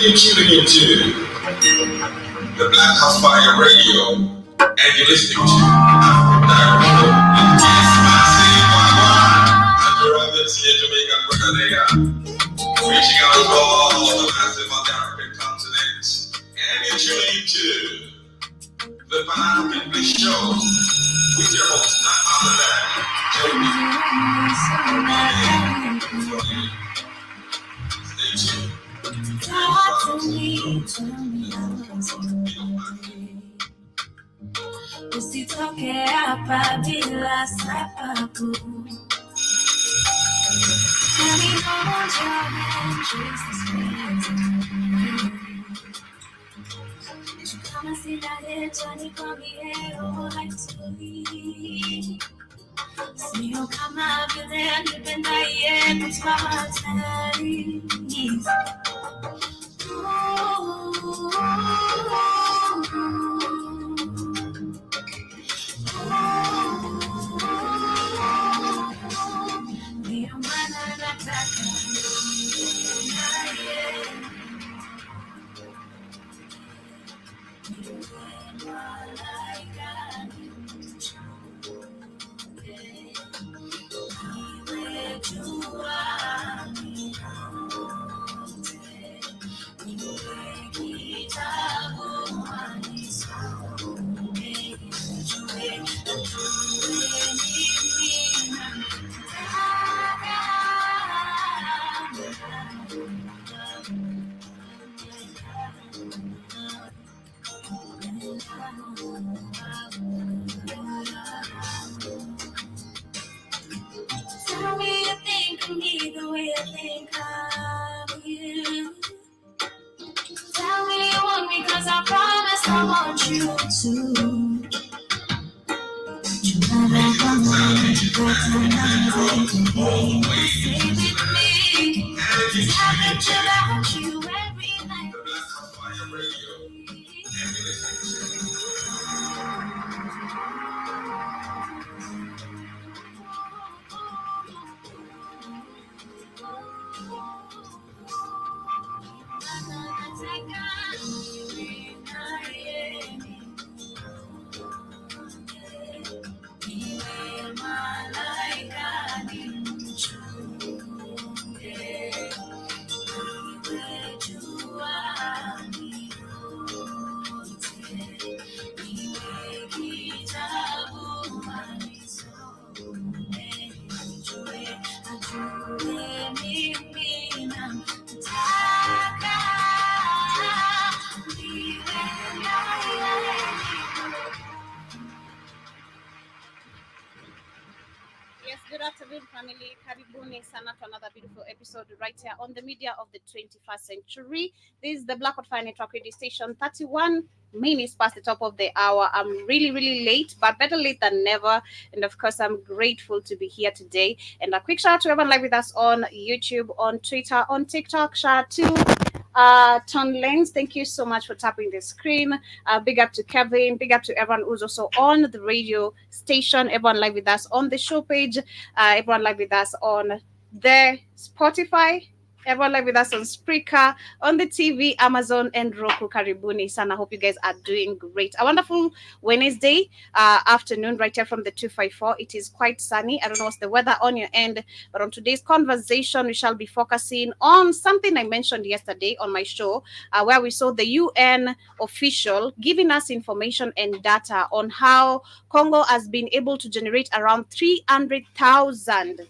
You're tuning into the Black House Fire Radio, and you're listening to Jamaican brother there, reaching out to all the massive on the African continent, and you're tuning into the Pan-African Bliss Show with your host, none other than Joey. Stay tuned. Usitoke hapa bila sababu. Kama sinaleta nikwambie roho haitulii. Sio kama vile nipendaye kutoa hatari. Ndio maana nataka tell me you think of me the way I think of you. Tell me you want me 'cause I promise I want you to. You never come away to go to another way. Stay with me. Just happen to love you every night. Good afternoon, family. Karibuni sana to another beautiful episode right here on the media of the 21st century. This is the Black Fire Network radio station, 31 minutes past the top of the hour. I'm really late, but better late than never. And of course, I'm grateful to be here today. And a quick shout out to everyone live with us on YouTube, on Twitter, on TikTok. Shout out to Ton Lens, thank you so much for tapping the screen. Big up to Kevin, big up to everyone who's also on the radio station, everyone live with us on the show page, everyone live with us on the Spotify, everyone live with us on Spreaker, on the TV, Amazon, and Roku. Karibuni sana. Hope you guys are doing great. A wonderful Wednesday afternoon right here from the 254. It is quite sunny. I don't know what's the weather on your end, but on today's conversation, we shall be focusing on something I mentioned yesterday on my show, where we saw the UN official giving us information and data on how Congo has been able to generate around $300,000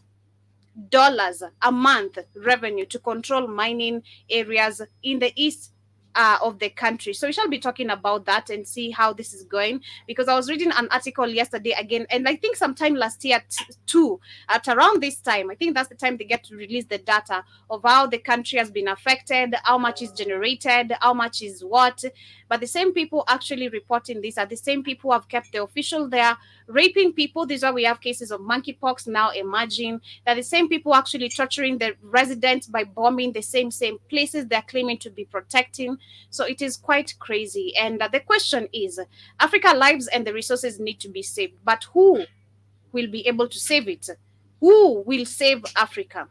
a month revenue to control mining areas in the east of the country. So we shall be talking about that and see how this is going. Because I was reading an article yesterday again, and I think sometime last year too, at around this time, I think that's the time they get to release the data of how the country has been affected, how much is generated, how much is what. But the same people actually reporting this are the same people who have kept the official there raping people. This is why we have cases of monkeypox now emerging. They're the same people actually torturing the residents by bombing the same places they're claiming to be protecting. So it is quite crazy. And the question is, Africa lives and the resources need to be saved, but who will be able to save it? Who will save Africa?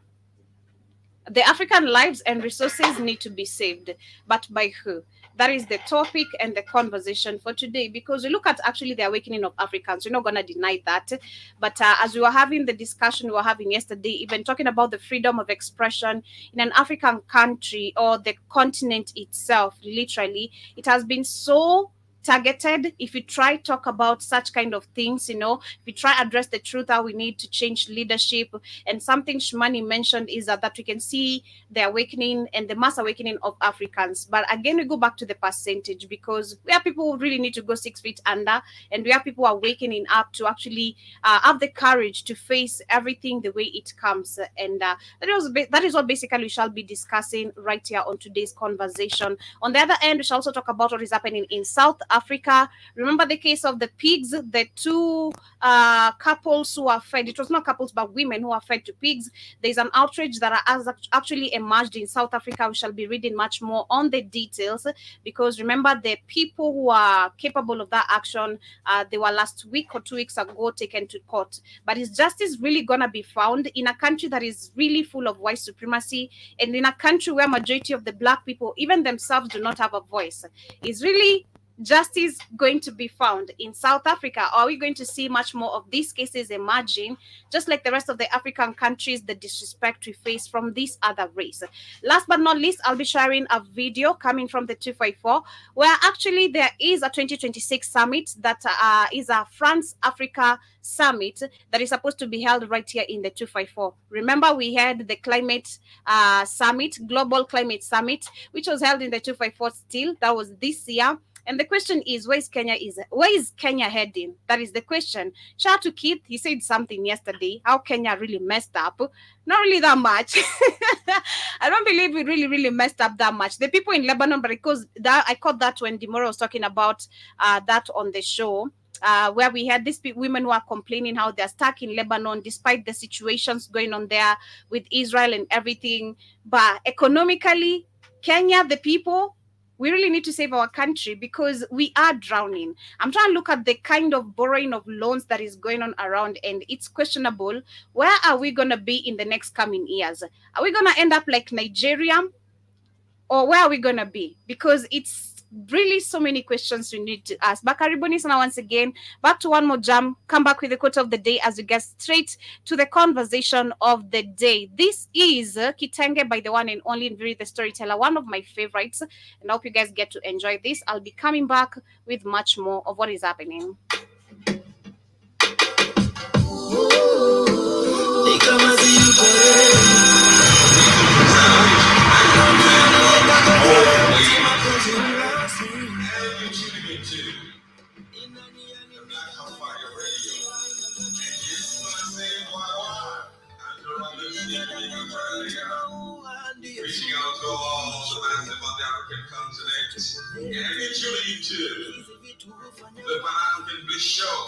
The African lives and resources need to be saved, but by who? That is the topic and the conversation for today. Because we look at actually the awakening of Africans, we're not going to deny that. But as we were having the discussion we were having yesterday, even talking about the freedom of expression in an African country or the continent itself, literally, it has been so targeted. If you try talk about such kind of things, if we try address the truth, how we need to change leadership. And something Shumani mentioned is that we can see the awakening and the mass awakening of Africans. But again, we go back to the percentage, because we have people who really need to go 6 feet under, and we have people awakening up to actually have the courage to face everything the way it comes. And that is what basically we shall be discussing right here on today's conversation. On the other end, we shall also talk about what is happening in South Africa. Remember the case of the pigs, the two couples who are fed. It was not couples, but women who are fed to pigs. There's an outrage that has actually emerged in South Africa. We shall be reading much more on the details, because remember, the people who are capable of that action, they were last week or 2 weeks ago taken to court. But is justice really gonna be found in a country that is really full of white supremacy, and in a country where majority of the black people, even themselves, do not have a voice? Is really justice going to be found in South Africa? Or are we going to see much more of these cases emerging, just like the rest of the African countries, the disrespect we face from this other race? Last but not least, I'll be sharing a video coming from the 254, where actually there is a 2026 summit that is a France Africa summit that is supposed to be held right here in the 254. Remember, we had the climate summit, global climate summit, which was held in the 254 still. That was this year. And the question is, where is Kenya heading? That is the question. Shout out to Keith. He said something yesterday, how Kenya really messed up. Not really that much. I don't believe we really messed up that much. The people in Lebanon, but because that I caught that when Demora was talking about that on the show. Where we had these women who are complaining how they're stuck in Lebanon despite the situations going on there with Israel and everything. But economically, Kenya, the people, we really need to save our country, because we are drowning. I'm trying to look at the kind of borrowing of loans that is going on around, and it's questionable. Where are we going to be in the next coming years? Are we going to end up like Nigeria? Or where are we going to be? Because it's really so many questions we need to ask. But karibuni sana once again. Back to one more jam. Come back with the quote of the day as we get straight to the conversation of the day. This is Kitenge by the one and only Nviri the Storyteller, one of my favorites. And I hope you guys get to enjoy this. I'll be coming back with much more of what is happening. Reaching out to all the massive on the African continent, and introducing to the Pan-African Bliss Show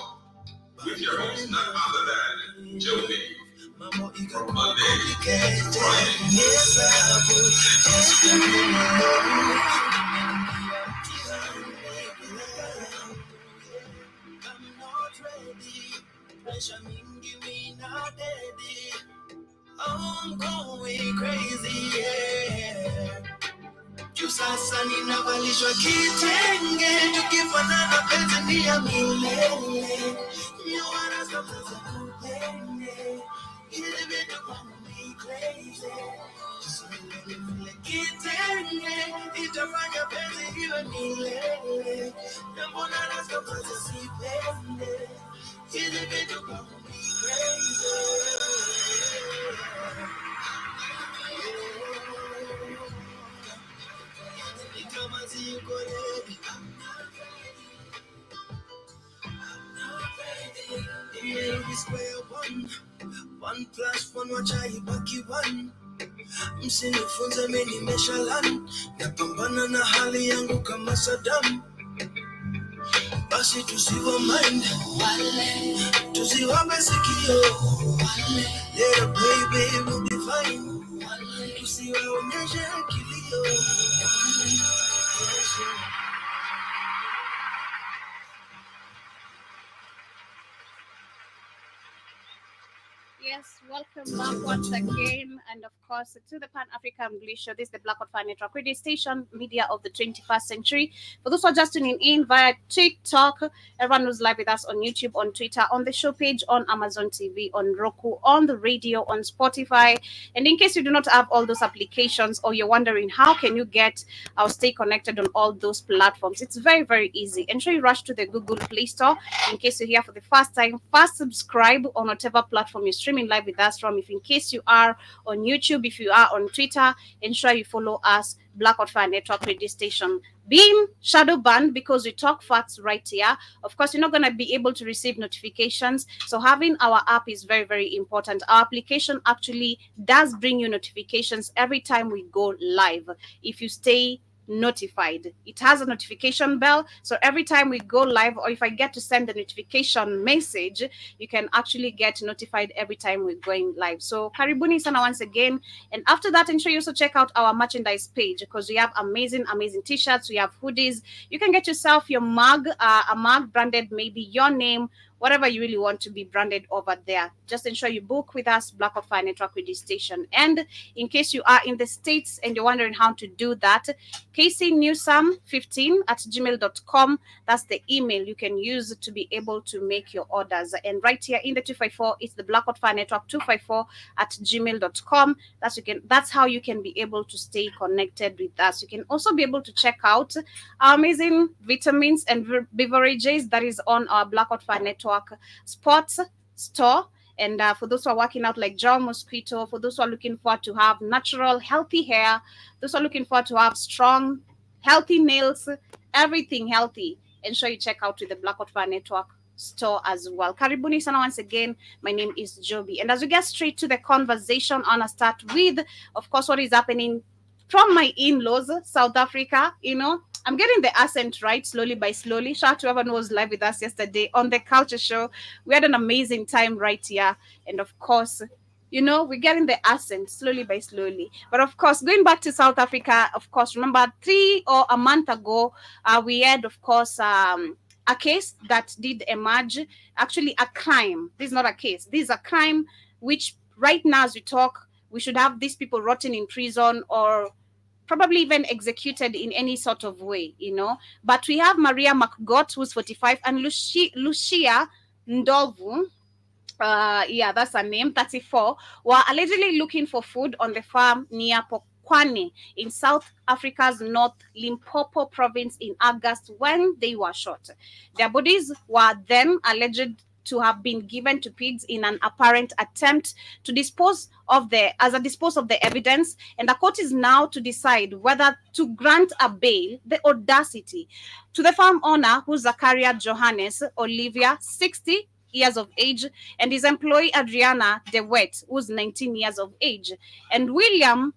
with your host, none other than Joby. From Monday to Friday. I'm going crazy, yeah. Juu sasa ninavalishwa kitenge, tukifanana penzi ni ya milele. You wanna stop sasa kupende, hivi vitu kwangu ni crazy. Just vile kitenge, itafanya penzi iwe milele. Na mbona na stop sasa sipende, hivi vitu kwangu ni crazy. you go ready. I'm not ready. In the square one. 1 plus 1 wacha ibaki 1. Msinifunze mimi nimeshalan. Napambana na hali yangu kama Saddam. Basi tusiwa mind wale, tusiwape sikio wale, little baby will be fine wale, tusiwaonyeshe kilio wale. Yes, welcome back once again, and of course to the Pan African English Show. This is the Black Hot Fan Network radio station, media of the 21st century. For those who are just tuning in via TikTok, everyone who's live with us on YouTube, on Twitter, on the show page, on Amazon TV, on Roku, on the radio, on Spotify. And in case you do not have all those applications, or you're wondering how can you get or stay connected on all those platforms, it's very, very easy. Ensure you rush to the Google Play Store. In case you're here for the first time, first subscribe on whatever platform you're streaming live with us from. If in case you are on YouTube, if you are on Twitter, ensure you follow us, Black Hot Fire Network radio station. Being shadow banned because we talk facts right here, of course, you're not going to be able to receive notifications. So having our app is very, very important. Our application actually does bring you notifications every time we go live. If you stay notified, it has a notification bell, so every time we go live, or if I get to send a notification message, you can actually get notified every time we're going live. So karibuni sana once again. And after that, ensure you also check out our merchandise page, because we have amazing t-shirts, we have hoodies. You can get yourself your mug, a mug branded maybe your name, whatever you really want to be branded over there. Just ensure you book with us, Black Hot Fire Network radio station. And in case you are in the States and you're wondering how to do that, kcnewsam15@gmail.com. That's the email you can use to be able to make your orders. And right here in the 254, it's the Black Hot Fire Network 254@gmail.com. That's how you can be able to stay connected with us. You can also be able to check out our amazing vitamins and beverages that is on our Black Hot Fire Network sports store. And for those who are working out like Gel Mosquito, for those who are looking forward to have natural, healthy hair, those who are looking forward to have strong, healthy nails, everything healthy, ensure you check out with the Black Hot Fire Network store as well. Karibuni sana once again. My name is Joby. And as we get straight to the conversation, I want to start with, of course, what is happening from my in-laws, South Africa. I'm getting the accent right slowly by slowly. Shout out to everyone who was live with us yesterday on the Culture Show. We had an amazing time right here. And of course, we're getting the accent slowly by slowly. But of course, going back to South Africa, of course, remember 3 or a month ago, we had, of course, a case that did emerge. Actually, a crime. This is not a case. This is a crime which right now as we talk, we should have these people rotting in prison or probably even executed in any sort of way, But we have Maria McGott, who's 45, and Lucia Ndlovu, that's her name, 34, were allegedly looking for food on the farm near Polokwane in South Africa's North Limpopo province in August when they were shot. Their bodies were then alleged to have been given to pigs in an apparent attempt to dispose of the evidence, and the court is now to decide whether to grant a bail. The audacity to the farm owner, who's Zakaria Johannes Olivia, 60 years of age, and his employee Adriana DeWet, who's 19 years of age, and William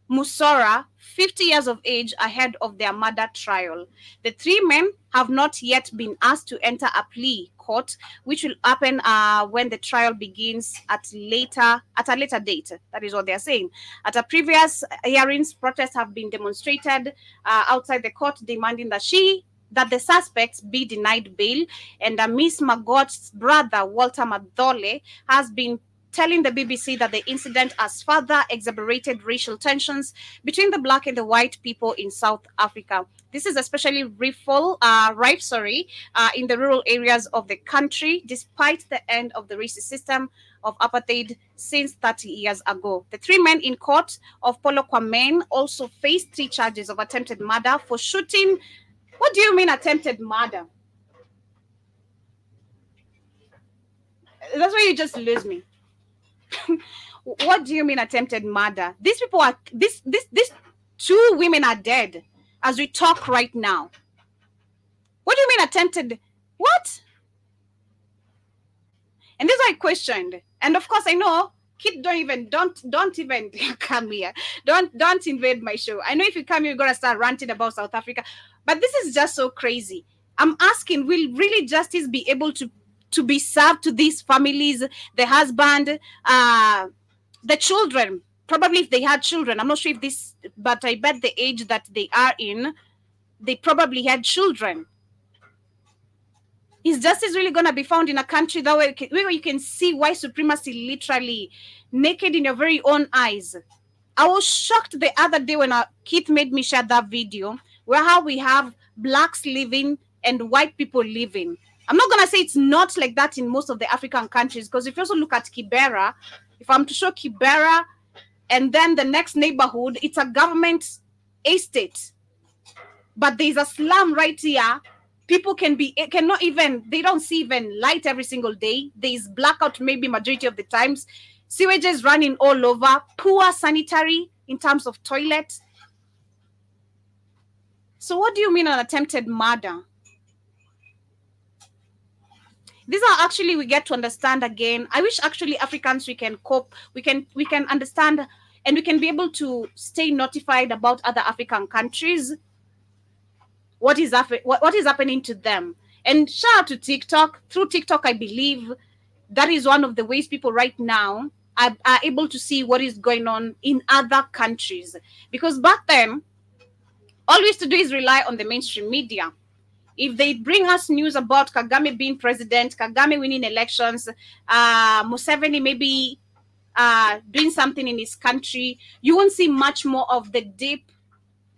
Musora, 50 years of age, ahead of their murder trial. The 3 men have not yet been asked to enter a plea court, which will happen when the trial begins at a later date. That is what they're saying. At a previous hearings, protests have been demonstrated outside the court demanding that the suspects be denied bail. And Miss Magott's brother, Walter Madole, has been telling the BBC that the incident has further exacerbated racial tensions between the black and the white people in South Africa. This is especially rife in the rural areas of the country, despite the end of the racist system of apartheid since 30 years ago. The 3 men in court of Polokwane also faced 3 charges of attempted murder for shooting. What do you mean attempted murder? That's why you just lose me. What do you mean attempted murder? These 2 women are dead. as we talk right now. What do you mean attempted? What? And this I questioned. And of course, I know kid don't even come here. Don't invade my show. I know if you come here, you're gonna start ranting about South Africa. But this is just so crazy. I'm asking, will really justice be able to be served to these families, the husband, the children? Probably if they had children. I'm not sure if this, but I bet the age that they are in, they probably had children. Is justice really going to be found in a country that where you can see white supremacy literally naked in your very own eyes? I was shocked the other day when Keith made me share that video where how we have blacks living and white people living. I'm not going to say it's not like that in most of the African countries, because if you also look at Kibera, if I'm to show Kibera and then the next neighborhood, it's a government estate. But there's a slum right here. People cannot even, they don't see even light every single day. There's blackout maybe majority of the times. Sewages running all over. Poor sanitary in terms of toilet. So what do you mean an attempted murder? These are actually, we get to understand again. I wish actually Africans, we can cope. We can understand and we can be able to stay notified about other African countries. What is happening to them. And shout out to TikTok. Through TikTok, I believe that is one of the ways people right now are able to see what is going on in other countries. Because back then, all we used to do is rely on the mainstream media. If they bring us news about Kagame being president, Kagame winning elections, Museveni maybe doing something in his country, you won't see much more of the deep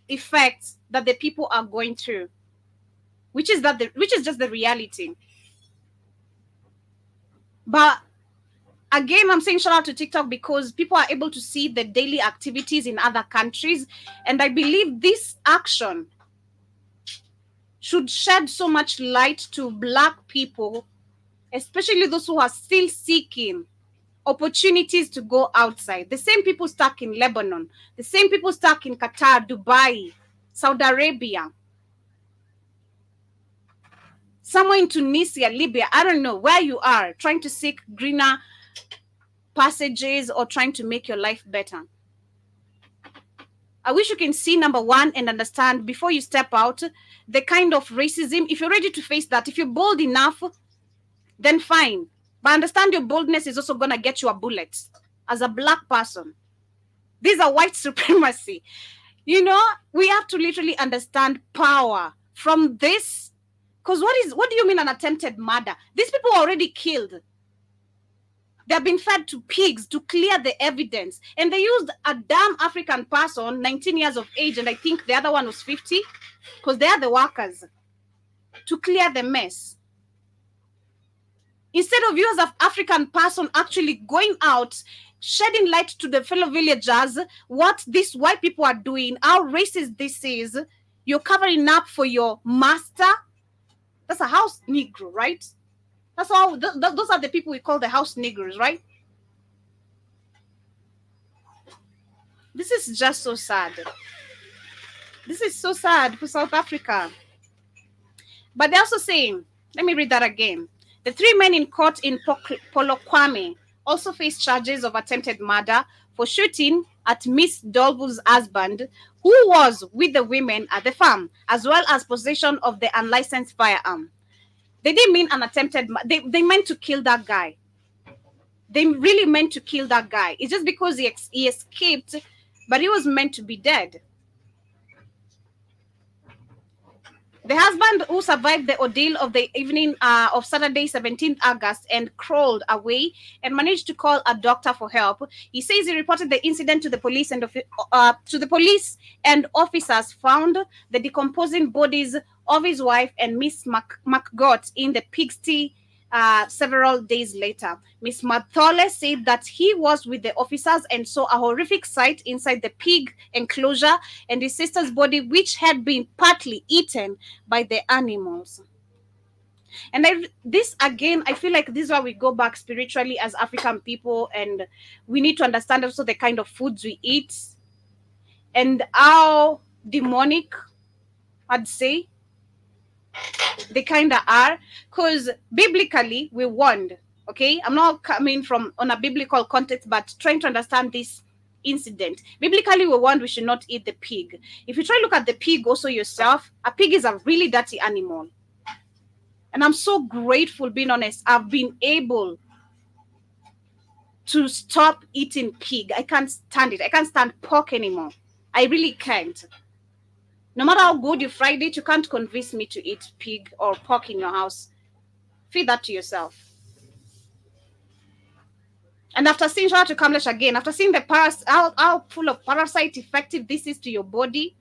effects that the people are going through, which is just the reality. But again, I'm saying shout out to TikTok because people are able to see the daily activities in other countries, and I believe this action should shed so much light to Black people, especially those who are still seeking opportunities to go outside. The same people stuck in Lebanon, the same people stuck in Qatar, Dubai, Saudi Arabia, somewhere in Tunisia, Libya, I don't know where you are, trying to seek greener passages or trying to make your life better. I wish you can see, number one, and understand before you step out the kind of racism. If you're ready to face that, if you're bold enough, then fine. But understand your boldness is also going to get you a bullet as a Black person. These are white supremacy. You know, we have to literally understand power from this. Because what do you mean an attempted murder? These people are already killed. They have been fed to pigs to clear the evidence. And they used a damn African person, 19 years of age, and I think the other one was 50, because they are the workers, to clear the mess. Instead of you as an African person actually going out, shedding light to the fellow villagers, what these white people are doing, how racist this is, you're covering up for your master. That's a house Negro, right? That's all. Those are the people we call the house niggers, right? This is just so sad. This is so sad for South Africa. But they're also saying, let me read that again. The 3 men in court in Polokwane also face charges of attempted murder for shooting at Miss Dolbu's husband, who was with the women at the farm, as well as possession of the unlicensed firearm. They didn't mean an attempted, they meant to kill that guy. They really meant to kill that guy. It's just because he escaped, but he was meant to be dead. The husband, who survived the ordeal of the evening of Saturday, 17th August, and crawled away and managed to call a doctor for help. He says he reported the incident to the police, and officers found the decomposing bodies of his wife and Miss McGott in the pigsty several days later. Miss Mathole said that he was with the officers and saw a horrific sight inside the pig enclosure and his sister's body, which had been partly eaten by the animals. And this again, I feel like this is why we go back spiritually as African people, and we need to understand also the kind of foods we eat and how demonic I'd say they kind of are, because biblically we warned. Okay, I'm not coming from on a biblical context, but trying to understand this incident. Biblically, we warned we should not eat the pig. If you try to look at the pig also yourself, a pig is a really dirty animal. And I'm so grateful, being honest, I've been able to stop eating pig. I can't stand it. I can't stand pork anymore. I really can't. No matter how good you fried it, you can't convince me to eat pig or pork in your house. Feed that to yourself. And after seeing, shout out to Kamlesh again, after seeing the how full of parasite effective this is to your body,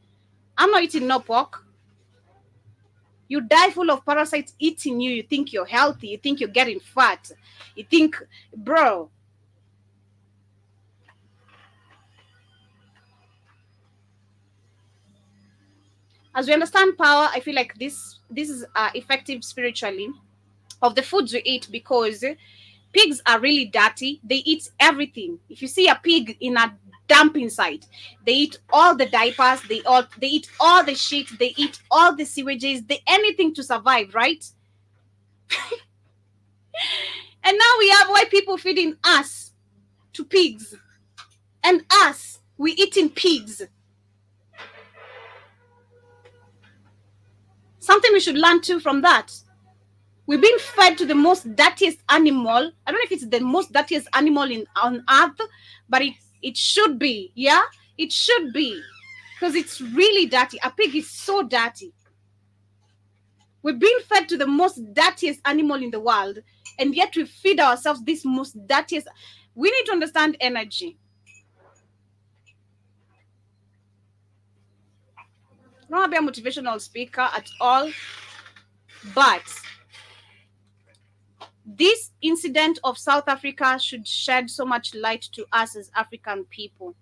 I'm not eating no pork. You die full of parasites eating you. You think you're healthy. You think you're getting fat. You think, bro. As we understand power, I feel like this is effective spiritually of the foods we eat, because pigs are really dirty. They eat everything. If you see a pig in a dumping site, they eat all the diapers. They eat all the shit. They eat all the sewages. Anything to survive, right? And now we have white people feeding us to pigs, and us, we eating pigs. Something we should learn too from that. We've been fed to the most dirtiest animal. I don't know if it's the most dirtiest animal on earth, but it should be. Yeah, it should be, because it's really dirty. A pig is so dirty. We've been fed to the most dirtiest animal in the world, and yet we feed ourselves this most dirtiest. We need to understand energy. I'm not be a motivational speaker at all, but this incident of South Africa should shed so much light to us as African people.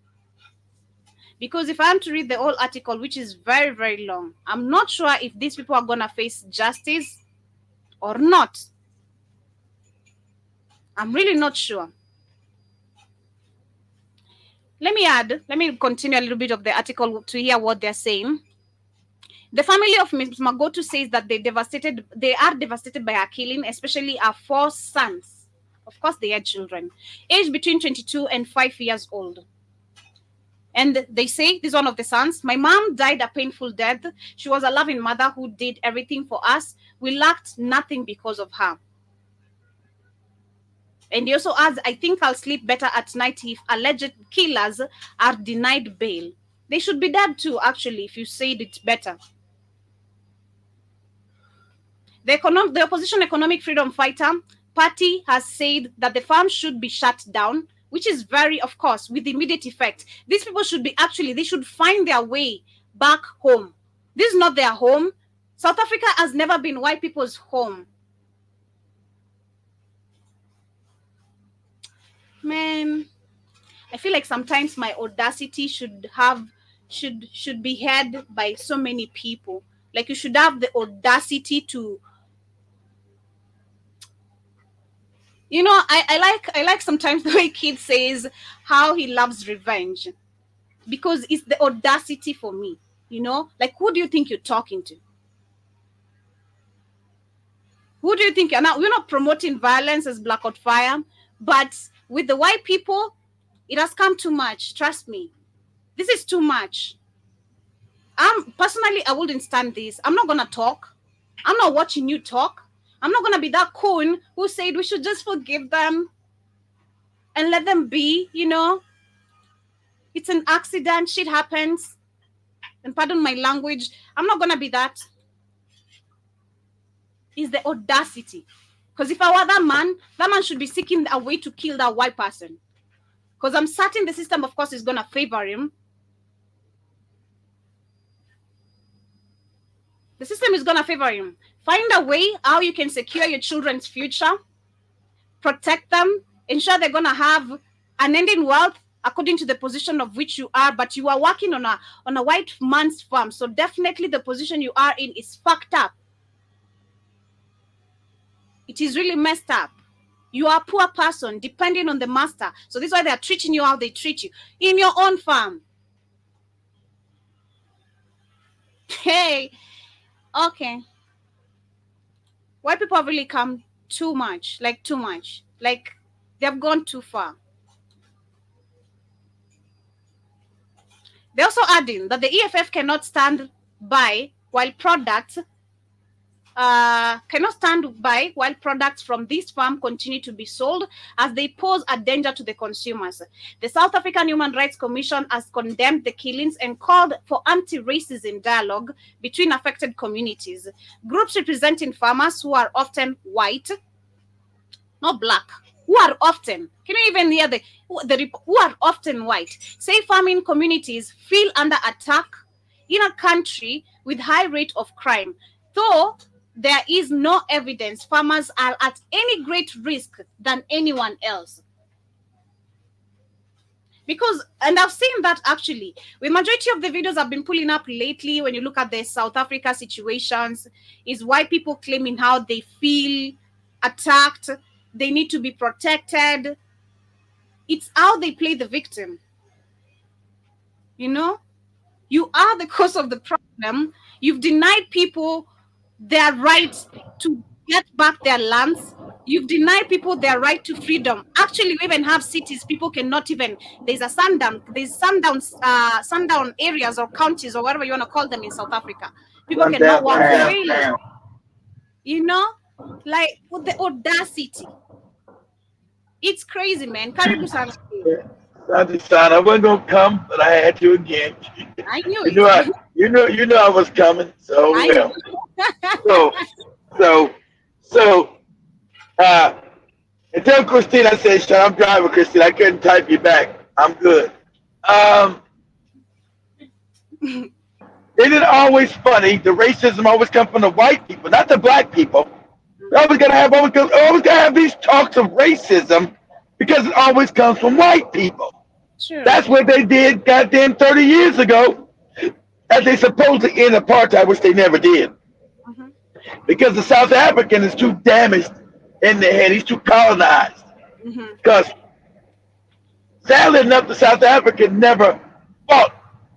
Because if I am to read the whole article, which is very, very long, I'm not sure if these people are going to face justice or not. I'm really not sure. Let me continue a little bit of the article to hear what they're saying. The family of Ms. Magotu says that they are devastated by her killing, especially her 4 sons. Of course, they had children, aged between 22 and 5 years old. And they say, this is one of the sons, my mom died a painful death. She was a loving mother who did everything for us. We lacked nothing because of her. And he also adds, I think I'll sleep better at night if alleged killers are denied bail. They should be dead too, actually, if you said it better. The opposition economic freedom fighter party has said that the farm should be shut down, which is very, of course, with immediate effect. These people should be they should find their way back home. This is not their home. South Africa has never been white people's home. Man, I feel like sometimes my audacity should be heard by so many people. Like, you should have the audacity to, you know, I like sometimes the way Kid says how he loves revenge, because it's the audacity for me, you know? Like, who do you think you're talking to? Who do you think you're not? We're not promoting violence as Blackout Fire, but with the white people, it has come too much. Trust me. This is too much. Personally, I wouldn't stand this. I'm not going to talk. I'm not watching you talk. I'm not going to be that coon who said we should just forgive them and let them be, you know. It's an accident. Shit happens. And pardon my language. I'm not going to be that. It's the audacity. Because if I were that man should be seeking a way to kill that white person. Because I'm certain the system, of course, is going to favor him. The system is going to favor him. Find a way how you can secure your children's future, protect them, ensure they're going to have an ending wealth according to the position of which you are, but you are working on a white man's farm. So definitely the position you are in is fucked up. It is really messed up. You are a poor person depending on the master. So this is why they are treating you how they treat you in your own farm. Hey, Okay, white people have really come too much, like they have gone too far. They're also adding that the EFF cannot stand by while products from this farm continue to be sold as they pose a danger to the consumers. The South African Human Rights Commission has condemned the killings and called for anti-racism dialogue between affected communities. Groups representing farmers who are often white, not black, who are often, can you even hear who are often white, say farming communities feel under attack in a country with high rate of crime. Though there is no evidence farmers are at any great risk than anyone else. Because, and I've seen that actually, the majority of the videos I've been pulling up lately, when you look at the South Africa situations, is white people claiming how they feel attacked, they need to be protected. It's how they play the victim. You know, you are the cause of the problem. You've denied people their right to get back their lands. You've denied people their right to freedom. Actually, we even have cities people cannot even. There's sundown areas or counties or whatever you want to call them in South Africa. People cannot walk freely. You know, like with the audacity. It's crazy, man. Karibu sana. I decided I wasn't gonna come, but I had to again. I knew You know, it. you know I was coming. So I well, knew. so so so. Uh, and tell Christine I said, "Shut, I'm driving, Christine. I couldn't type you back. I'm good." Um, isn't it always funny? The racism always comes from the white people, not the black people. They're always gonna have these talks of racism because it always comes from white people. True. That's what they did goddamn 30 years ago, as they supposed to end apartheid, which they never did. Mhm. Because the South African is too damaged in the head. He's too colonized. Mhm. Because sadly enough, the South African never fought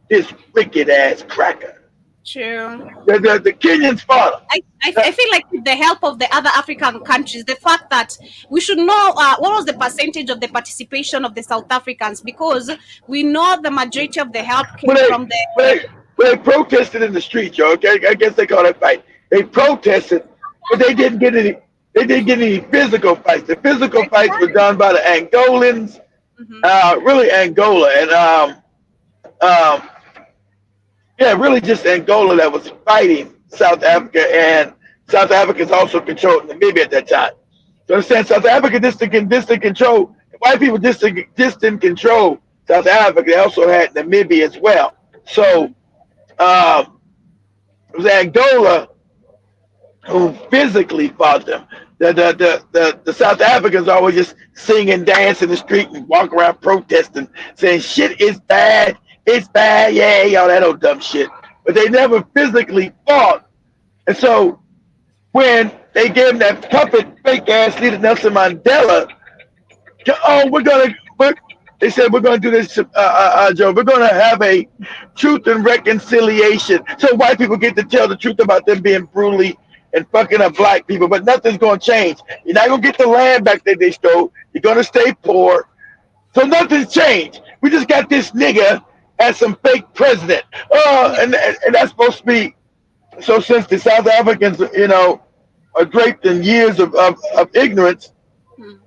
this wicked ass cracker. True. The Kenyans fought him. I feel like with the help of the other African countries, the fact that we should know what was the percentage of the participation of the South Africans, because we know the majority of the help When came they, from when the. they, when they protested in the streets, yo, okay, I guess they call it fight. They protested, but they didn't get any. They didn't get any physical fights. The physical fights were done by the Angolans, Mhm. really Angola, and um, yeah, really just Angola that was fighting South Africa, and South Africans also controlled Namibia at that time. So I'm saying South Africa distant control. White people distant control South Africa. They also had Namibia as well. So Mhm. it was Angola who physically fought them. The South Africans always just sing and dance in the street and walk around protesting, saying shit is bad, it's bad, yeah, all that old dumb shit. But they never physically fought. And so when they gave him that puppet fake ass leader Nelson Mandela, oh, they said we're going to do this, Joe. We're going to have a truth and reconciliation, so white people get to tell the truth about them being brutally and fucking up black people. But nothing's going to change. You're not going to get the land back that they stole. You're going to stay poor. So nothing's changed. We just got this nigga as some fake president. Yeah. And that's supposed to be. So since the South Africans, are draped in years of ignorance, Mhm.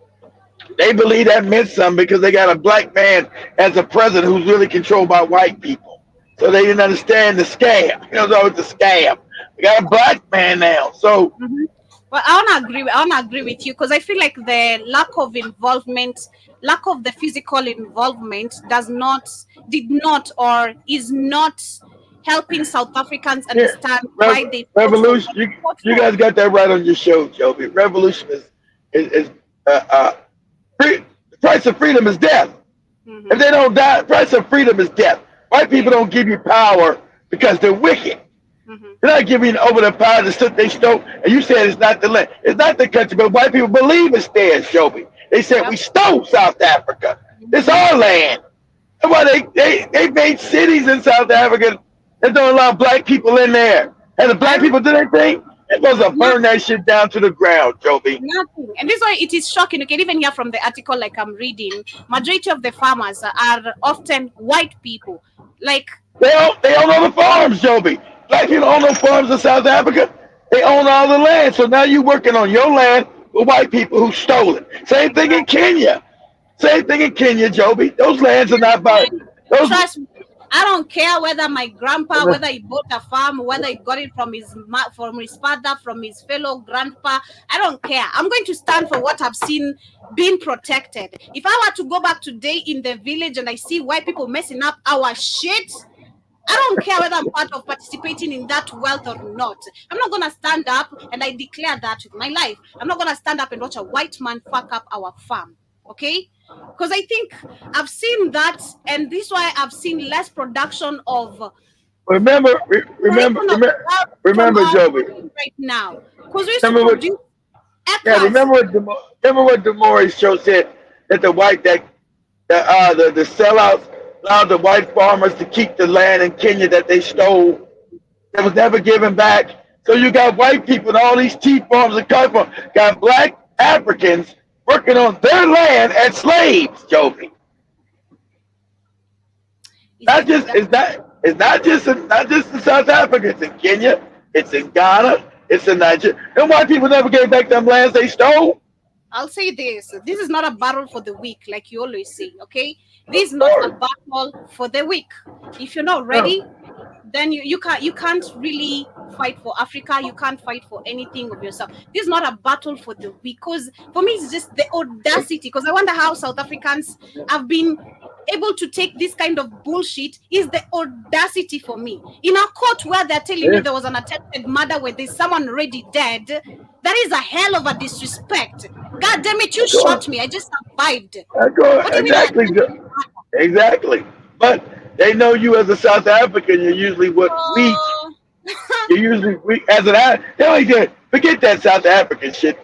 they believe that meant something because they got a black man as a president who's really controlled by white people. So they didn't understand the scam. It's always the scam. We got a black man now. So Mhm. Well, I wanna agree with you, because I feel like the lack of involvement, lack of the physical involvement, did not, or is not helping South Africans yeah, understand why they fought for revolution. what they fought You for. guys got that right on your show, Joby. Revolution is free, the price of freedom is death. If Hmm. they don't die, the price of freedom is death. White people Yeah. don't give you power because they're wicked. Hmm. They're not giving over the power to sit they stole. And you said it's not the land. It's not the country, but white people believe it's theirs, Shelby. They said we Yep. stole South Africa. It's Hmm. our land. That's why they made cities in South Africa that don't allow black people in there. And the I black remember people did anything? It was a burn that nothing. shit down to the ground, Joby. Nothing. And this is why it is shocking. You can even hear from the article like I'm reading. Majority of the farmers are often white people. Like They own all the farms, Joby. Black people own those farms in South Africa. They own all the land. So now you working on your land with white people who stole it. Same thing in exactly. Kenya. Same thing in Kenya, Joby. Those lands are Yes, not by man. those. Trust me. I don't care whether my grandpa, whether he bought a farm, whether he got it from from his father, from his fellow grandpa. I don't care. I'm going to stand for what I've seen being protected. If I were to go back today in the village and I see white people messing up our shit, I don't care whether I'm part of participating in that wealth or not. I'm not gonna stand up and I declare that with my life. I'm not gonna stand up and watch a white man fuck up our farm. Okay? Because I think I've seen that, and this is why I've seen less production of Remember, remember, production of remember, wealth from remember, our Joby. farming right now. Because we used to Remember what? produce Yeah, acres. remember what Demore show said that the sellouts allowed the white farmers to keep the land in Kenya that they stole that was never given back. So you got white people and all these tea farms and coffee farms got black Africans working on their land as slaves, Joby. It's Not like just it's not just in South Africa. It's in Kenya. It's in Ghana. It's in Nigeria. And white people never gave back them lands they stole. I'll say this. This is not a battle for the weak, like you always say, okay? This is Of not a course. battle for the weak. If you're not No. ready, then you can't really fight for Africa. You can't fight for anything of yourself. This is not a battle for the weak. Because for me, it's just the audacity. Because I wonder how South Africans have been able to take this kind of bullshit. Is the audacity for me in a court where they're telling me Yeah. there was an attempted murder where there's someone already dead. That is a hell of a disrespect. God damn it, you Of course. shot me. I just survived. Of course. What do you mean I Exactly. attempted murder? Exactly. But they know you as a South African. You're usually what weak. Oh, You're usually weak as they only did. Forget that South African shit.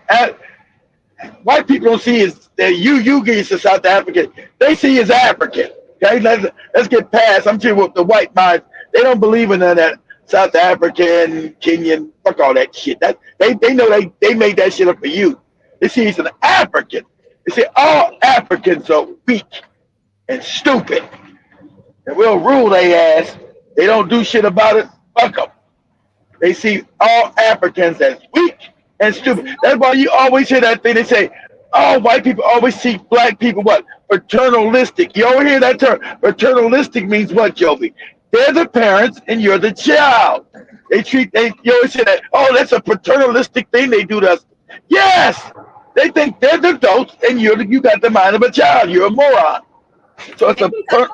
White people don't see as that you get to South African. They see as African. Okay, let's get past. I'm sure with the white minds, they don't believe in none of that South African, Kenyan, fuck all that shit. That they know they made that shit up for you. They see he's an African. They say all Africans are weak and stupid, and we'll rule their ass. They don't do shit about it. Fuck them. They see all Africans as weak and it's stupid. not. That's why you always hear that thing. They say, "Oh, white people always see black people what paternalistic." You always hear that term. Paternalistic means what, Jovi? They're the parents and you're the child. You always say that. Oh, that's a paternalistic thing they do to us. Yes, they think they're the adults and you got the mind of a child. You're a moron. So it's I a think per. I'll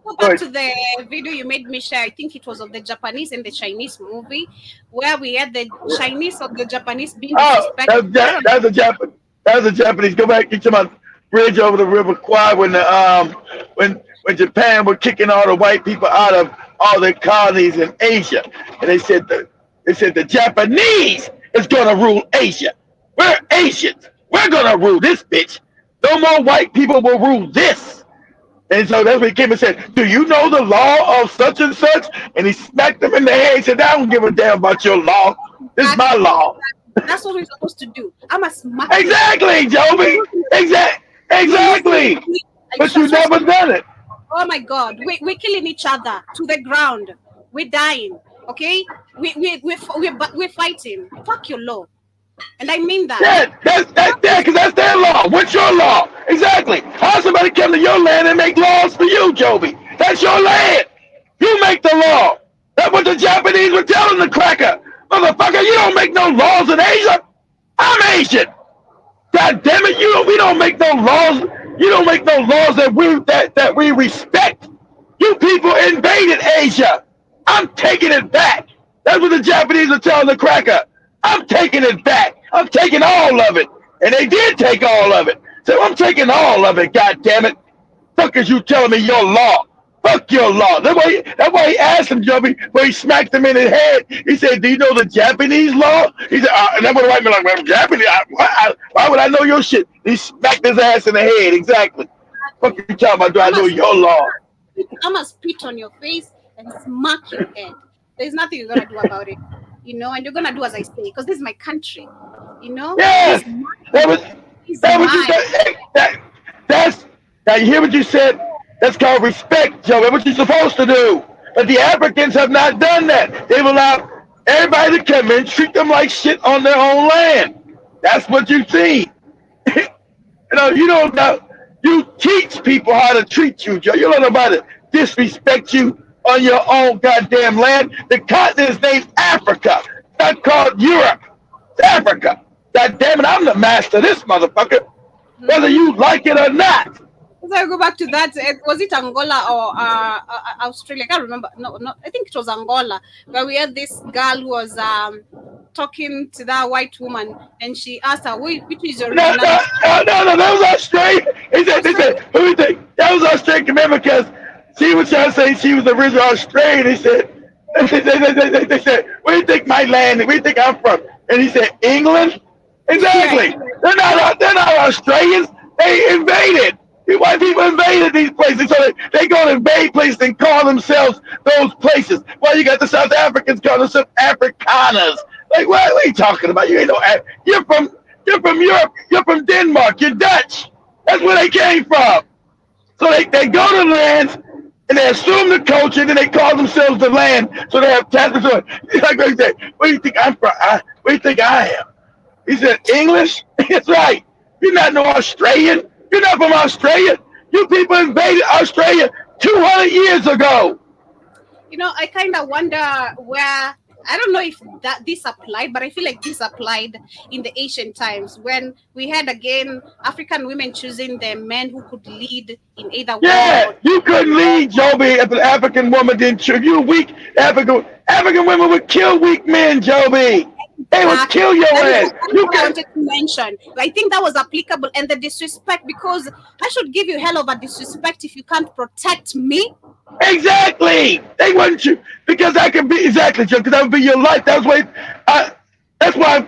go Go back ahead. to the video you made me share. I think it was of the Japanese and the Chinese movie where we had the Chinese or the Japanese being Oh, disrespected. I don't that's a Japanese. That's a Japanese. Go back, get to my bridge over the River Kwai when when Japan were kicking all the white people out of all their colonies in Asia, and they said the Japanese is gonna rule Asia. We're Asians. We're gonna rule this bitch. No more white people will rule this. And so that's when he came and said, "Do you know the law of such and such?" And he smacked them in the head. He said, "I don't give a damn about your law. This is my exactly, law." exactly. That's what we're supposed to do. I'm gonna smack your head. Exactly, You're Joby. losing, you're losing your Exactly. sleep. Like But you trust never me. done it. Oh my God, we're killing each other to the ground. We're dying. Okay, we're fighting. Fuck your law, and I mean that. Yeah, because that's their law. What's your law? Exactly. How somebody come to your land and make laws for you, Joby? That's your land. You make the law. That's what the Japanese were telling the cracker. Motherfucker, you don't make no laws in Asia. I'm Asian. God damn it, we don't make no laws. You don't make no laws that we respect. You people invaded Asia. I'm taking it back. That's what the Japanese are telling the cracker. I'm taking it back. I'm taking all of it. And they did take all of it. So I'm taking all of it, god damn it. Fuck is you telling me your law? Fuck your law. That's why he asked him, Joby, where he smacked him in his head. He said, "Do you know the Japanese law?" He said, and that would have been like, "Well, Japanese? Why would I know your shit?" He smacked his ass in the head. Exactly. Fuck you talking about? Do I I'm know a your law? I'm gonna spit on your face and smack your head. There's nothing you're gonna do about it. and you're gonna do as I say, because this is my country. This Yes, that mine was is that was you mine. that's now you hear what you said. That's called respect, Joe. That's what you're supposed to do. But the Africans have not done that. They've allowed everybody to come in, treat them like shit on their own land. That's what you've seen. You don't know. You teach people how to treat you, Joe. You don't know about to disrespect you on your own goddamn land. The continent is named Africa. It's not called Europe. It's Africa. God damn it, I'm the master of this motherfucker, whether Hmm. you like it or not. So I go back to that. Was it Angola or Australia? I can't remember. No, no, I think it was Angola, where we had this girl who was talking to that white woman, and she asked her, which is your No, no, regionality? no. That was Australia. They said, Australia. who do you think? That was Australian command because she was trying to say she was the original Australian. They said, where do you think my land is? Where do you think I'm from? And he said, England? Yeah, Exactly. England. They're not Australians. They invaded. The white people invaded these places, so they go to invade places and call themselves those places. Well, you got the South Africans call themselves Afrikaners. Like, what are you talking about? You ain't no. You're from Europe. You're from Denmark. You're Dutch. That's where they came from. So they go to lands and they assume the culture, and then they call themselves the land. So they have taxes on it. Like I said, where do you think I'm from? Where do you think I am? He said, English? That's right. You're not no Australian. You're not from Australia. You people invaded Australia 200 years ago. I kind of wonder where. I don't know if that this applied, but I feel like this applied in the ancient times when we had again African women choosing the men who could lead in either war Yeah, or you couldn't war. lead, Joby, if an African woman didn't choose. You weak African women would kill weak men, Joby. They would Exactly. kill your ass. That is You what I can wanted to mention. I think that was applicable, and the disrespect, because I should give you hell of a disrespect if you can't protect me. exactly. They wouldn't you because that could be exactly Joe, because that would be your life. Uh, that's why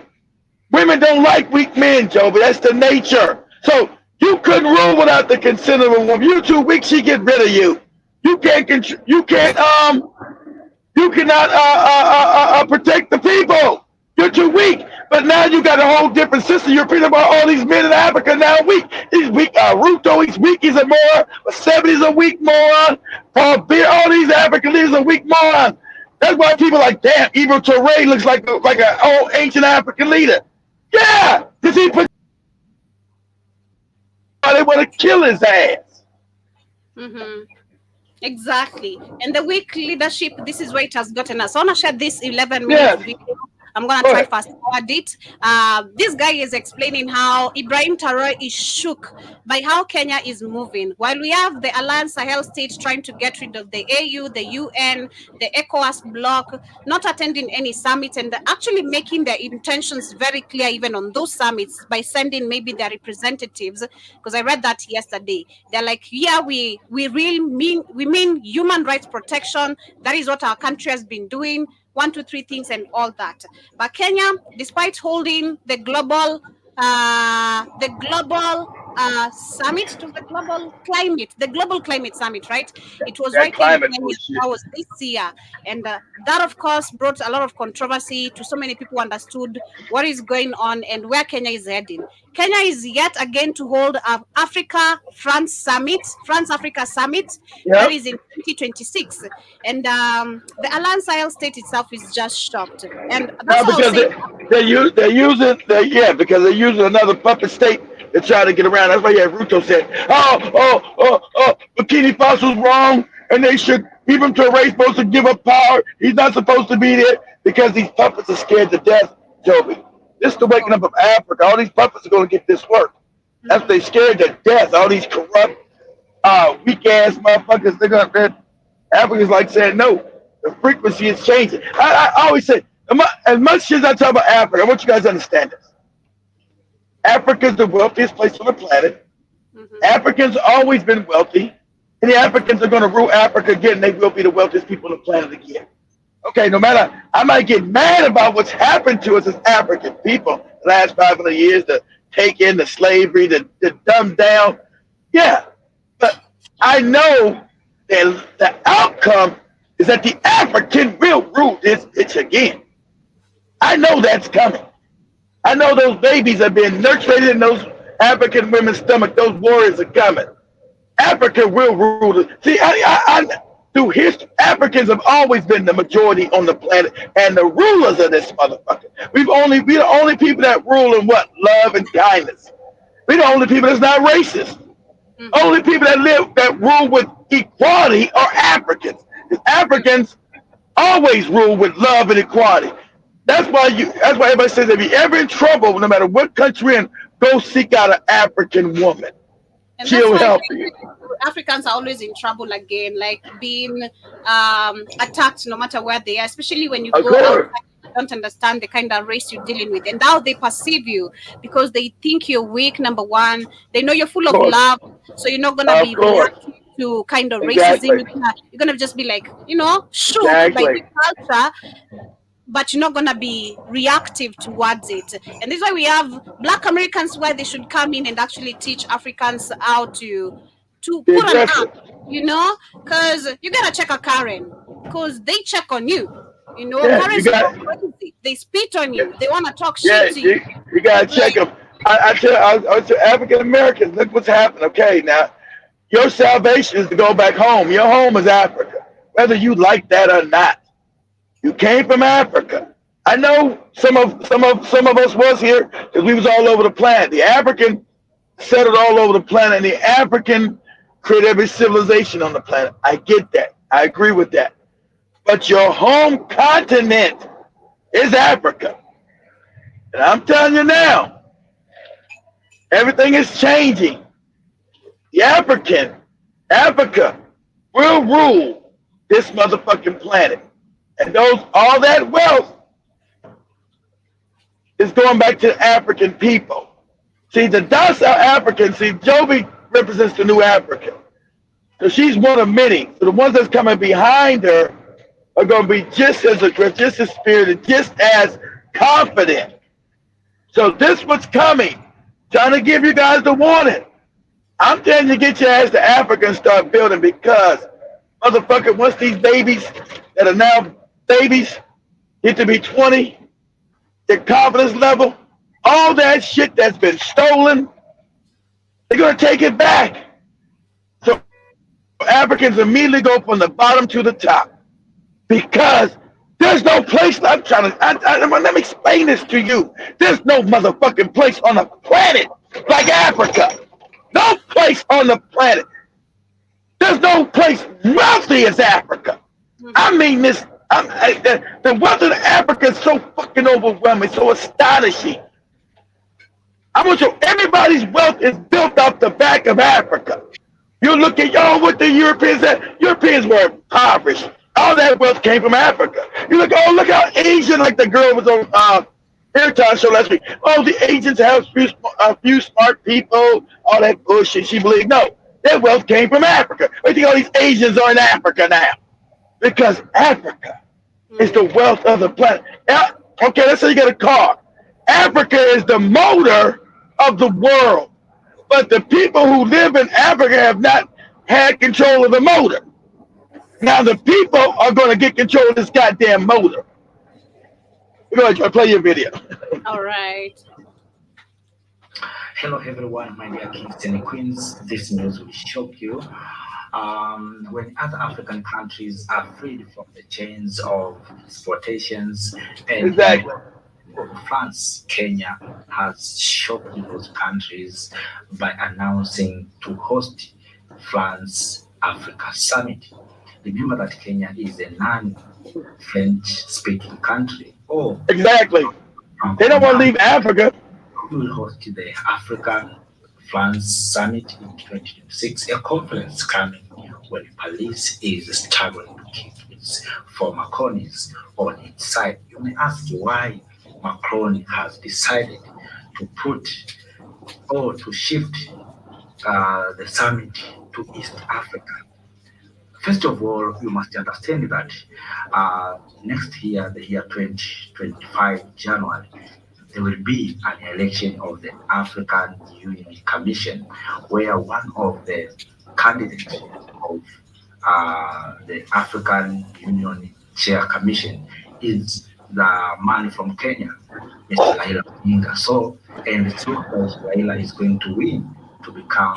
women don't like weak men, Joby. That's the nature. So you couldn't rule without the consent of a woman. You're too weak. She get rid of you. You can't. You can't. You cannot protect the people. You're too weak. But now you got a whole different system. You're pretty about all these men in Africa now weak. He's weak. Ruto, he's weak. He's a moron. But 70's a weak moron. Paul Beer, all these African leaders are weak morons. That's why people are like, damn, Ebro Toure looks like an old ancient African leader. Yeah, because he put they want to kill his ass. Hmm. Exactly. And the weak leadership, this is where it has gotten us. I want to share this 11-minute Yes. video. I'm going to Go try ahead. fast forward it. This guy is explaining how Ibrahim Traore is shook by how Kenya is moving. While we have the Alliance Sahel states trying to get rid of the AU, the UN, the ECOWAS bloc, not attending any summits, and actually making their intentions very clear even on those summits by sending maybe their representatives, because I read that yesterday. They're like, yeah, we mean human rights protection. That is what our country has been doing. 1, 2, 3 things and all that. But Kenya, despite holding the global summit, to the global climate summit, right? It was That right here in climate Kenya. bullshit. That was this year, and that of course brought a lot of controversy to so many people who understood what is going on and where Kenya is heading. Kenya is yet again to hold a France Africa summit that Yep. is in 2026, and the Alliance Sahel state itself is just shocked, and that's No, what I was because saying. because they're using another puppet state to try to get around. That's why Ruto said, Bikini Faso's wrong, and they should even to race supposed to give up power. He's not supposed to be there because these puppets are scared to death, Joby. This is the Of waking course. up of Africa. All these puppets are going to get this work. That's Hmm. they scared to death. All these corrupt, weak ass motherfuckers. Africans like saying no. The frequency is changing. I always say, as much as I talk about Africa, I want you guys to understand this. Africa is the wealthiest place on the planet. Hmm. Africans always been wealthy, and the Africans are going to rule Africa again. And they will be the wealthiest people on the planet again. Okay, no matter, I might get mad about what's happened to us as African people the last 500 years, the take in, the slavery, the dumb down. Yeah, but I know that the outcome is that the African will rule this bitch again. I know that's coming. I know those babies are being nurtured in those African women's stomach. Those warriors are coming. Africa will rule. See, through history, Africans have always been the majority on the planet and the rulers of this motherfucker. We're the only people that rule in what? Love and kindness. We're the only people that's not racist. Mm-hmm. Only people that rule with equality are Africans. Because Africans always rule with love and equality. That's why everybody says if you're ever in trouble, no matter what country you're in, go seek out an African woman. And that's She'll why help you. Africans are always in trouble again, like being attacked no matter where they are, especially when you Of go outside. course. You don't understand the kind of race you're dealing with, and now they perceive you because they think you're weak. Number one, they know you're full Of of course. love, so you're not gonna Of be course. reacting to kind of racism. Exactly. You're gonna just be like, shook by the Exactly. culture, but you're not gonna be reactive towards it. And this is why we have Black Americans where they should come in and actually teach Africans how to Be put an aggressive. app, because you gotta check a Karen, because they check on you. Yeah, you Karens got go crazy. They spit on yeah, you. They wanna talk shit yeah, to you. you gotta check Like, them. I tell African Americans, look what's happening. Okay, now your salvation is to go back home. Your home is Africa, whether you like that or not. You came from Africa. I know some of us was here because we was all over the planet. The African settled all over the planet, and the African created every civilization on the planet. I get that. I agree with that. But your home continent is Africa. And I'm telling you now, everything is changing. The Africa will rule this motherfucking planet. And all that wealth is going back to the African people. See, the docile African, see, Jovi represents the new African. So she's one of many. So the ones that's coming behind her are going to be just as aggressive, just as spirited, just as confident. So this was coming. Trying to give you guys the warning. I'm telling you, get your ass to Africa and start building because, motherfucker, once these babies that are now babies get to be 20, their confidence level, all that shit that's been stolen, they're going to take it back. So Africans immediately go from the bottom to the top because there's no place. Let me explain this to you. There's no motherfucking place on the planet like Africa. No place on the planet. There's no place wealthy as Africa. I mean this. The wealth of Africa is so fucking overwhelming, so astonishing. I want you. Everybody's wealth is built off the back of Africa. You look at what the Europeans had. Europeans were impoverished. All that wealth came from Africa. You look how Asian, like the girl was on Airtime show last week. Oh, the Asians have few smart people, all that bullshit. She believed no, their wealth came from Africa. I think all these Asians are in Africa now because Africa is the wealth of the planet. Okay, let's say you got a car. Africa is the motor of the world. But the people who live in Africa have not had control of the motor. Now the people are going to get control of this goddamn motor. Go ahead, play your video. all right. Hello, everyone, my dear kings and queens. This news will shock you. When other African countries are freed from the chains of exploitations and Exactly. France, Kenya has shocked those countries by announcing to host France Africa Summit. Remember that Kenya is a non French speaking country. Oh, Exactly. They don't Francophone want to leave Africa. will host the Africa France Summit in 2026, a conference coming when Paris is struggling to keep its former colonies on its side. You may ask why Macron has decided to put or to shift the summit to East Africa. First of all, you must understand that next year, the year 2025, January, there will be an election of the African Union Commission, where one of the candidates of the African Union Chair Commission is the man from Kenya, Mr. Raila Odinga. So, and it looks like Raila is going to win to become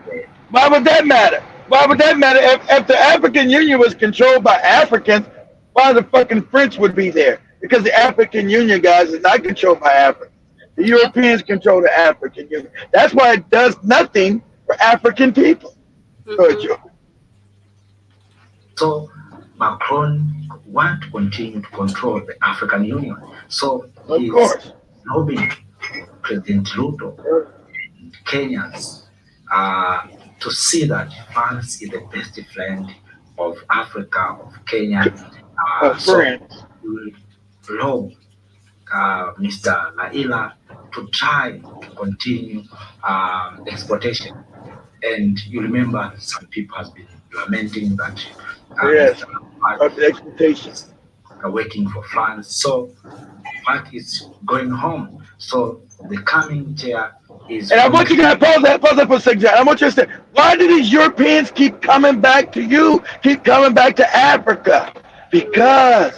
the Why would that matter? Why would that matter? If the African Union was controlled by Africans, why the fucking French would be there? Because the African Union, guys, is not controlled by Africans. The Yep. Europeans control the African Union. That's why it does nothing for African people. Go ahead, Mm-hmm. Joe. so Macron want to continue to control the African Union. So Of he's course. lobbying President Ruto, Kenyans, uh, to see that France is the best friend of Africa, of Kenya. So Friends. we will rob Mr. Laila to try to continue exportation. And you remember some people has been lamenting that Yes. Mr. Lafarge Of the expectation. is waiting for France. So Park is going home. So the coming chair is And I going want to you to pause that for a second. I want you to say, why do these Europeans keep coming back to you, keep coming back to Africa? Because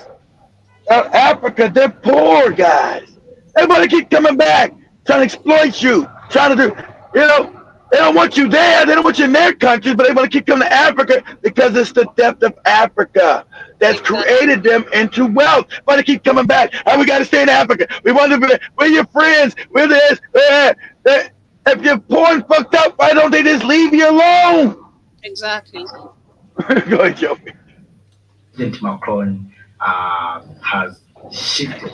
South Africa, they're poor guys. They want to keep coming back, trying to exploit you, trying to do, you know, they don't want you there. They don't want you in their countries, but they want to keep coming to Africa because it's the depth of Africa that's Exactly. created them into wealth. But they keep coming back. Oh, we got to stay in Africa. We want to be, we're your friends. We're this. We're that. If you're poor and fucked up, why don't they just leave you alone? Exactly. Go ahead, Joe. President Macron has shifted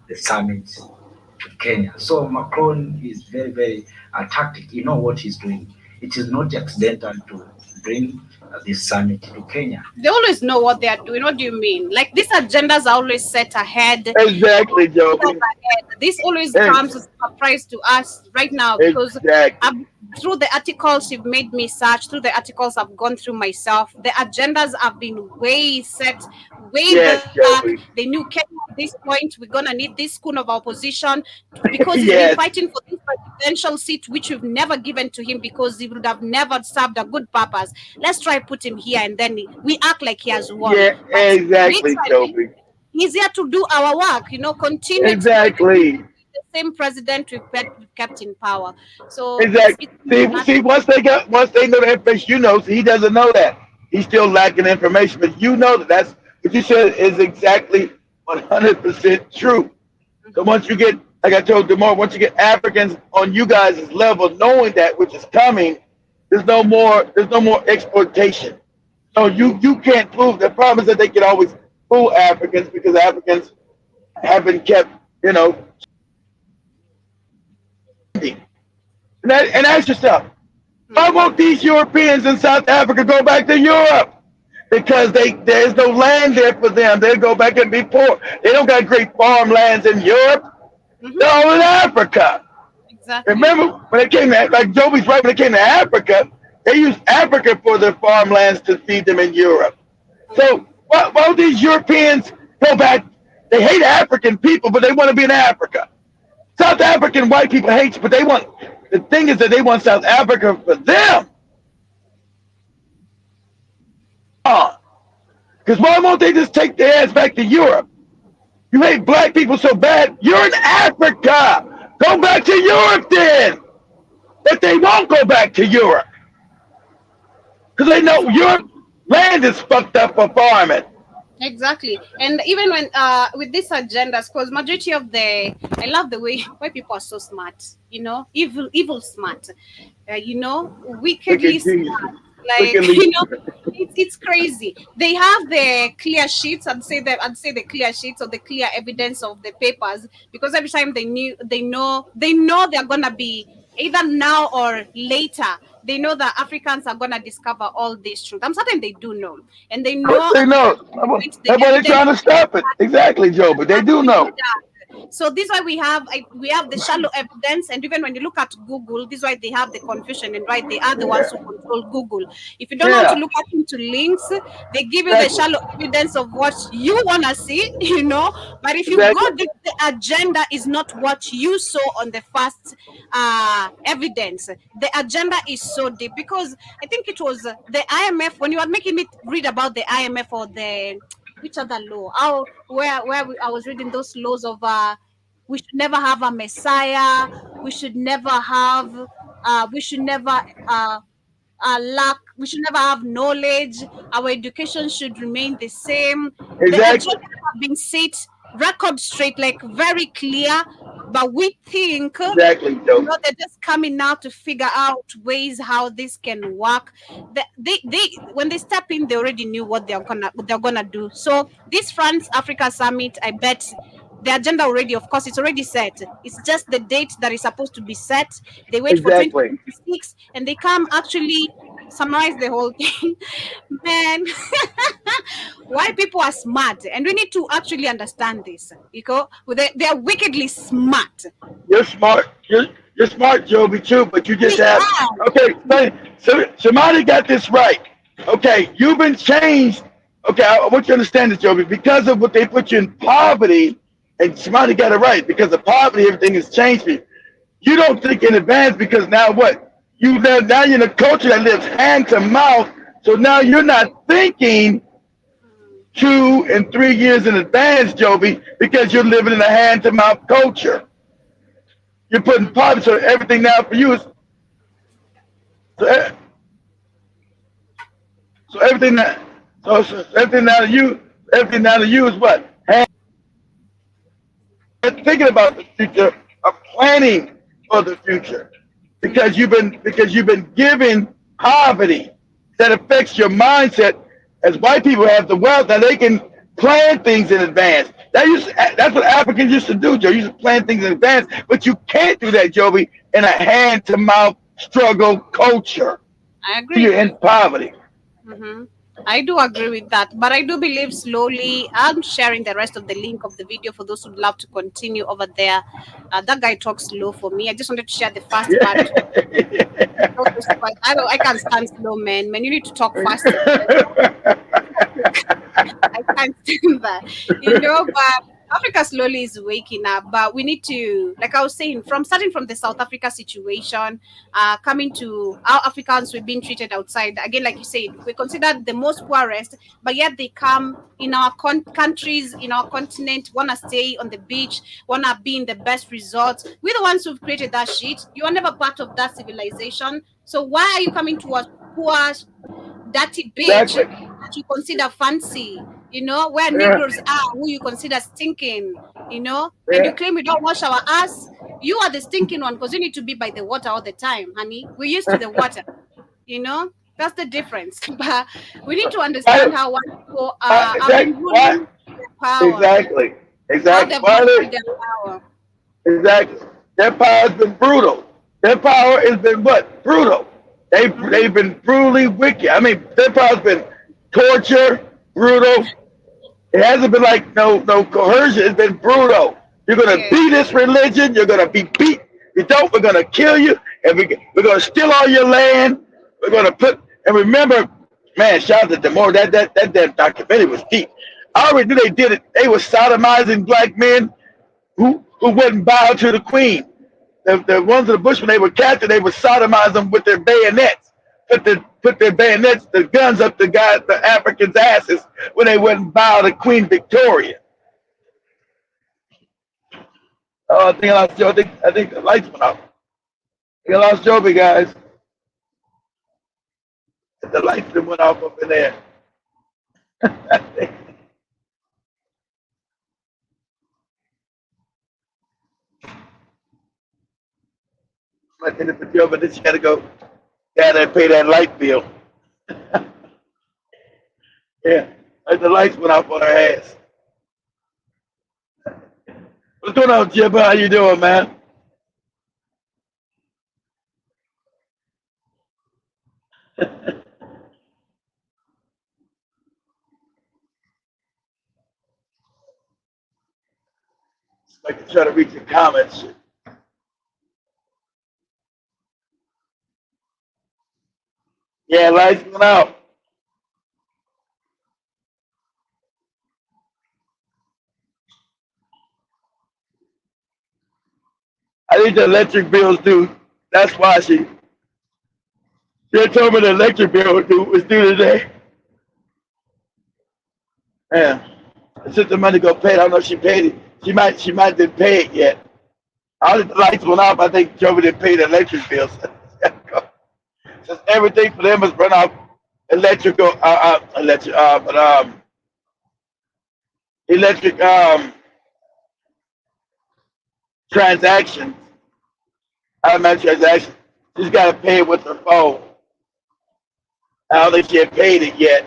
the summit to Kenya. So Macron is very, very tactic. You know what he's doing. It is not accidental to bring this summit to Kenya. They always know what they are doing. What do you mean? Like these agendas are always set ahead. Exactly, Years Joby. ahead. This always comes Ex- as a surprise to us right now because exactly. through the articles you've made me search, through the articles I've gone through myself, the agendas have been way set way Yes, back. Joby. They knew Kenya at this point we're gonna need this school of opposition because he's been Yes, fighting for this presidential seat which we've never given to him because he would have never served a good purpose. Let's try put him here and then we act like he has won. yeah, But exactly, literally Joby. he's here to do our work, continue exploiting Exactly, the same president we've kept in power. So exactly. it's See, nothing. once they know the information, he doesn't know that. He's still lacking information, but you know that that's what you said is exactly 100% true. So Mhm. once you get, like I told Demar, once you get Africans on you guys' level, knowing that which is coming, there's no more exploitation. No, you can't prove. The problem is that they can always fool Africans because Africans have been kept, you know, and, and ask yourself, why Mhm. won't these Europeans in South Africa go back to Europe? Because there's no land there for them. They go back and be poor. They don't got great farmlands in Europe. Mhm. They're all in Africa. Exactly. Remember when it came to, like Joby's right, when it came to Africa, they used Africa for their farmlands to feed them in Europe. Mhm. So why would these Europeans go back? They hate African people, but they want to be in Africa. South African white people hate you, but they want, the thing is that they want South Africa for them. Because why won't they just take their ass back to Europe? You hate black people so bad, you're in Africa. Go back to Europe then. But they won't go back to Europe. Because they know Europe land is fucked up for farming. Exactly. And even when with these agendas, because majority of I love the way why people are so smart, evil smart, Look wickedly at Jesus. smart. Look Like, at Lisa. it's crazy. They have the clear sheets. I'd say the clear sheets or the clear evidence of the papers because every time they know they're gonna be either now or later. They know that Africans are gonna discover all this truth. I'm certain they do know, and they Of course know they at know. some point the That's why they're evidence trying to stop it. Exactly, Joe. But they do actually do know. that. So this is why we have the shallow evidence, and even when you look at Google, this is why they have the confusion, and why they are the ones who control Google. If you don't know how to Yeah, look at into links, they give you the exactly. shallow evidence of what you wanna see, But if you go Exactly. deep, the agenda is not what you saw on the first evidence. The agenda is so deep because I think it was the IMF when you were making me read about the IMF or the which other law? How I was reading those laws of we should never have a messiah. We should never have. We should never lack. We should never have knowledge. Our education should remain the same. The Exactly. agenda have been set record straight, like very clear. But we think Exactly, Joe. they're just coming now to figure out ways how this can work. They when they step in, they already knew what they're gonna do. So this France Africa summit, I bet the agenda already, of course, it's already set. It's just the date that is supposed to be set. They wait for Exactly. 2026 and they come actually summarize the whole thing. Man, why people are smart, and we need to actually understand this. They are wickedly smart. You're smart. You're smart, Joby, too, but you just We have are. okay. So Shamani got this right. Okay, you've been changed. Okay, I want you to understand this, Joby, because of what they put you in poverty, and Shamani got it right. Because of poverty, everything has changed for you. You don't think in advance because now what? You live now you're in a culture that lives hand to mouth. So now you're not thinking 2 and 3 years in advance, Joby, because you're living in a hand to mouth culture. You're putting poverty, so everything now for you is so, so everything that so everything now to you is what? Thinking about the future, of planning for the future, because you've been given poverty that affects your mindset. As white people have the wealth, now they can plan things in advance. That's what Africans used to do, Joe. You used to plan things in advance, but you can't do that, Joby, in a hand-to-mouth struggle culture. I You're agree. in poverty. Hmm. I do agree with that, but I do believe slowly. I'm sharing the rest of the link of the video for those who'd love to continue over there. That guy talks slow for me. I just wanted to share the first part. It's Yeah. also super. I can't stand slow, man. Man, you need to talk faster. I can't stand that, but Africa slowly is waking up. But we need to, like I was saying, from starting from the South Africa situation, coming to how Africans were being treated outside. Again, like you said, we're considered the most poorest, but yet they come in our countries, in our continent, want to stay on the beach, want to be in the best resorts. We're the ones who've created that shit. You are never part of that civilization. So why are you coming to us poor dirty beach Exactly. that you consider fancy, where Yeah. Negroes are, who you consider stinking, and you Yeah. claim we don't wash our ass. You are the stinking one because you need to be by the water all the time, honey. We're used to the water, you know. That's the difference. But we need to understand Why? how white people Why? have been Why? ruling their power, Exactly. how Exactly. they've Why used they? their power. Exactly. Their power has been brutal. Their power has been what? Brutal. They've Hmm. been brutally wicked. I mean, their power has been torture, brutal. It hasn't been like no coercion. It's been brutal. You're gonna Yeah. be this religion. You're gonna be beat. If you don't, we're gonna kill you, and we're gonna steal all your land. We're gonna put and remember, man. Shout out to Demore. That damn documentary was deep. I already knew they did it. They were sodomizing black men who wouldn't bow to the queen. The ones of the Bushmen they were captured, they would sodomize them with their bayonets. Put their bayonets, the guns up the Africans' asses when they wouldn't bow to Queen Victoria. Oh, I think I lost Joe. I think the lights went out. I think I lost Joby, guys. The lights that went off up in there. I think it's Joe, but then she got to go down there and pay that light bill. Yeah, like the lights went off on her ass. What's going on, Jim? How you doing, man? I can try to read your comments. Yeah, lights went out. I think the electric bills due. That's why she told me the electric bill was due today. Yeah. Since the money go paid, I don't know if she paid it. She might didn't pay it yet. All the lights went off. I think Joey didn't pay the electric bills. Since everything for them is run off electrical, but electric transactions, automatic transactions. She's got to pay it with her phone. I don't think she had paid it yet.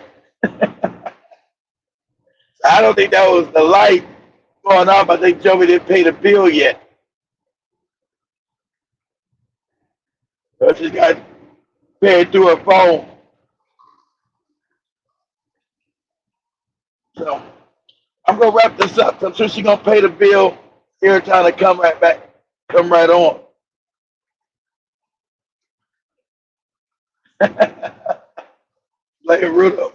I don't think that was the light going off. I think Joey didn't pay the bill yet. So she's got to pay it through her phone. So I'm gonna wrap this up. I'm sure she's gonna pay the bill every time to come right back, come right on. Like Rudolph.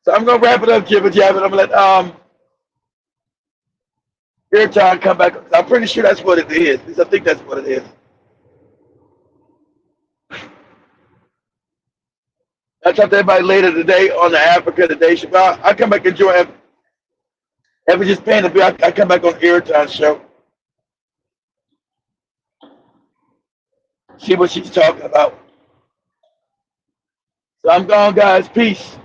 So I'm gonna wrap it up, Jibber Jabber. I'm gonna let every time come back. I'm pretty sure that's what it is. At least I think that's what it is. I talk to everybody later today on the Africa Today show. I come back and join if it's just paying the bill. I come back on Airtime show. See what she's talking about. So I'm gone, guys. Peace.